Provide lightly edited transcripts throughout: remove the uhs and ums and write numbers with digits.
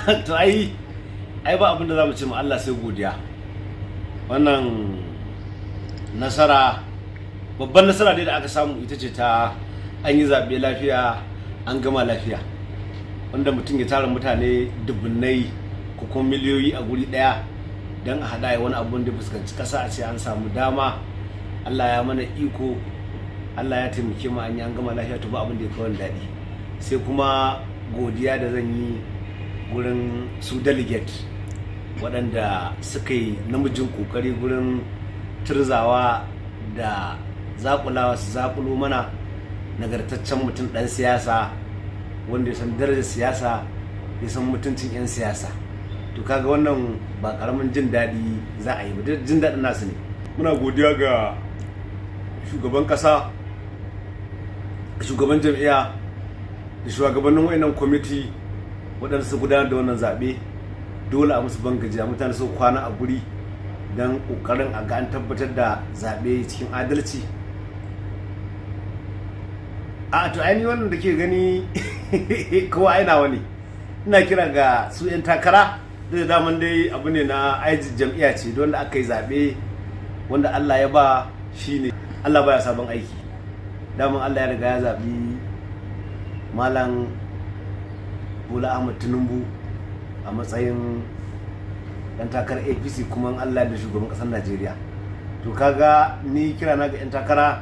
to ai ba abin da za mu ce ma Allah sai godiya. Wannan nasara, babban nasara dai da aka samu ita ce ta an yi zaɓe lafiya, an gama lafiya, wanda mutum ya tara mutane dubunnai ko kuma miliyoyi a guri ɗaya don a haɗa wani abun da fuskanci ƙasa a ce an samu dama. Allah ya mana iko, Allah ya taimake mu, an yi an gama lafiya, to ba abin da ya kawo daɗi sai kuma godiya da zan yi gurin su delegate waɗanda suka yi namijin ƙoƙari gurin turzawa da zaƙulawa su zaƙulo mana nagartaccen mutum ɗan siyasa wanda ya san darajar siyasa, ya san mutuncin 'yan siyasa. To kaga wannan ba ƙaramin jin daɗi za a yi ba, jin daɗin nasu ne. Muna godiya ga shugaban ƙasa, shugaban jam'iyya da shugabannin wayannan kwamiti waɗanda su gudanar da wannan zaɓe. Dole a musu bangajiya, mutane su kwana a guri don ƙoƙarin a ga an tabbatar da zaɓe cikin adalci. A to ainihin wannan da ke gani kowa aina wani, ina kira ga su 'yan takara da daman dai abu ne na aiji jam'iyya ce, don da aka yi zaɓe wanda Allah ya ba shi ne, Allah baya sabon aiki. Daman Allah ya riga ya zaɓi Malam Bola Ahmed Tinubu a matsayin ɗan takarar APC kuma Allah da shugaban ƙasar Najeriya. To kaga ni kira na ga 'yan takara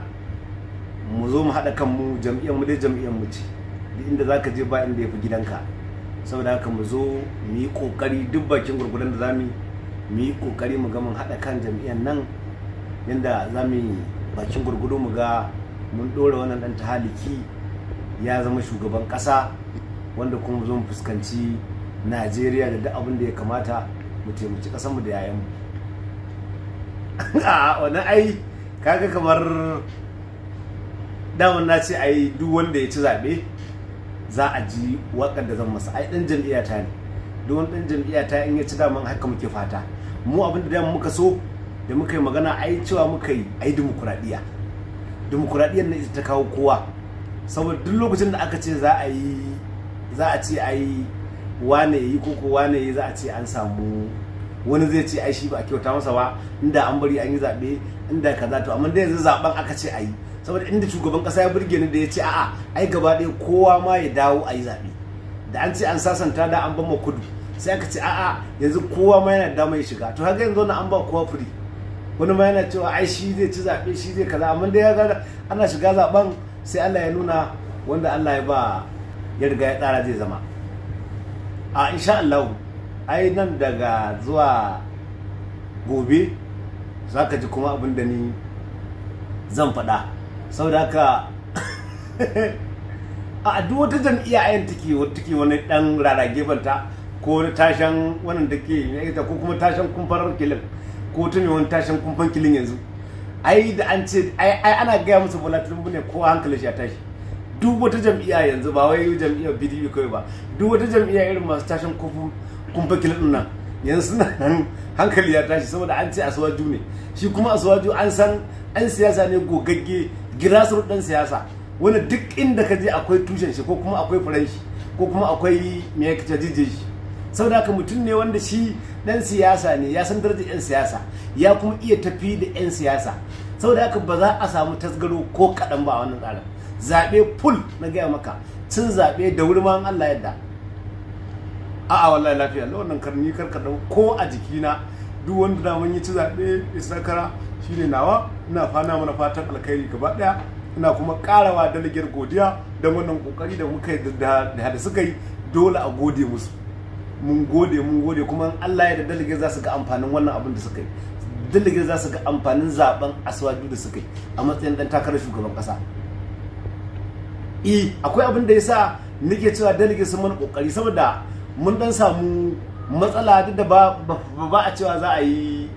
mu zo mu haɗa kanmu, jam'iyyar mu dai jam'iyyar mu ce, duk inda zaka je ba inda ya fi gidanka. Saboda haka mu zo mu yi ƙoƙari duk bakin gurgudan da zamu yi ƙoƙari mu ga mun haɗa kan jam'iyyar nan, yanda za mu yi bakin gurgudu mu ga mun ɗora wannan ɗan tahaliki ya zama shugaban ƙasa, wanda kuma zo mu fuskanci Najeriya da duk abin da ya kamata mu taimaki ƙasarmu da yayanmu. Wannan ai kaga kamar daman na ce ai duk wanda ya ci zaɓe za a ji waƙar da zan masa. Ai ɗan jam'iyya ta ne, duk wani ɗan jam'iyya ta in ya ci daman haka muke fata. Mu abin da dama muka so da muka yi magana ai cewa muka yi ai dimokuraɗiyya. Dimokuraɗiyyar ne ita ta kawo kowa, saboda duk lokacin da aka ce za a ce ai wane yi ko wane yi, za a ce an samu wani zai ce ai shi ba a kyauta masa ba, inda an bari an yi zaɓe, inda kaza. To amma da yanzu zaɓen aka ce ayi, saboda inda shugaban ƙasa ya burge ni da ya ce a'a ai gaba ɗaya kowa ma ya dawo a yi zaɓe. Da an ce an sasanta da an ban ma kudu, sai aka ce a'a yanzu kowa ma yana dama ya shiga. To haka yanzu an ba kowa firi, wani ma yana cewa ai shi zai ci zaɓe, shi zai kaza. Amma dai ya ga ana shiga zaɓen sai Allah ya nuna wanda Allah ya ba ya riga ya tsara zai zama. A insha Allah ai nan daga zuwa gobe za ka ji kuma abin da ni zan faɗa. Saboda haka a duk wata jam'iyya ayin take wani ɗan rarage banta, ko wani tashan wannan da ke ko kuma tashan kumfarar kilin, ko ta mai wani tashan kumfan kilin yanzu. Ai da an ce ai ana gaya musu Bola Tinubu ne, ko hankali shi ya tashi. Duk wata jam'iyya yanzu, ba wai jam'iyyar PDP kawai ba, duk wata jam'iyya irin masu tashin kumfa kilin din nan yanzu suna nan hankali ya tashi, saboda an ce Asuwaju ne. Shi kuma Asuwaju an san ɗan siyasa ne gogagge, girasar ɗan siyasa, wanda duk inda ka je akwai tushen shi, ko kuma akwai furen shi, ko kuma akwai me ya kace jijje shi. Saboda haka mutum ne wanda shi ɗan siyasa ne, ya san darajar 'yan siyasa, ya kuma iya tafi da 'yan siyasa. Saboda haka ba za a samu tasgaro ko kaɗan ba a wannan tsarin. Zaɓe full na gaya maka, cin zaɓe da wuri ma Allah yadda. A'a wallahi lafiya Allah, wannan karni karkaɗau ko a jikina. Duk wanda da mun yi ci zaɓe isakara shine nawa. Ina fana mana fatan alkhairi gaba ɗaya. Ina kuma ƙarawa dalagar godiya don wannan ƙoƙari da muka yi da suka yi. Dole a gode musu. Mun gode kuma Allah ya da dalagar za su ga amfanin wannan abin da suka yi. Dalagar za su ga amfanin zaben Asuwaju da suka yi a matsayin ɗan takarar shugaban ƙasa. Akwai abin da ya sa nake cewa delegate sun mana kokari, saboda mun dan samu matsala duk da ba a cewa za a yi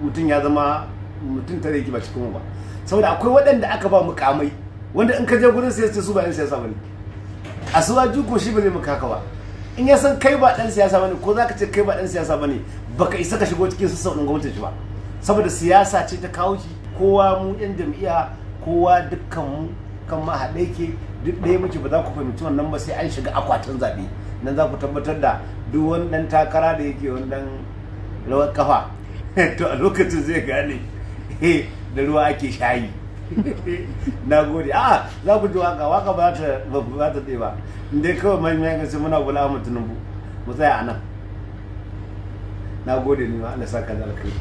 mutum ya zama mutum tare yake ba cikin ba, saboda akwai waɗanda aka ba mukamai wanda in ka je gurin sai su ba yan siyasa bane. Asuwaju ko shi ba zai maka haka ba. In ya san kai ba dan siyasa bane, ko zaka ce kai ba dan siyasa bane, baka isa ka shigo cikin sassaudin gwamnatin shi ba, saboda siyasa ce ta kawo shi. Kowa mu yan jam'iyya, kowa dukkan mu kan ma haɗe ke duk ɗaya muke, ba za ku fahimci wannan ba sai an shiga akwatin zaɓe. Nan za ku tabbatar da duk wani dan takara da yake wani dan rawar kafa to a lokacin zai gane da ruwa ake shayi. Na gode. Za ku ji waka ba ta tsaye ba inda kawai manyan kasi muna gula mutunan mu tsaya a nan. Na gode ni ma Allah saka da alkai.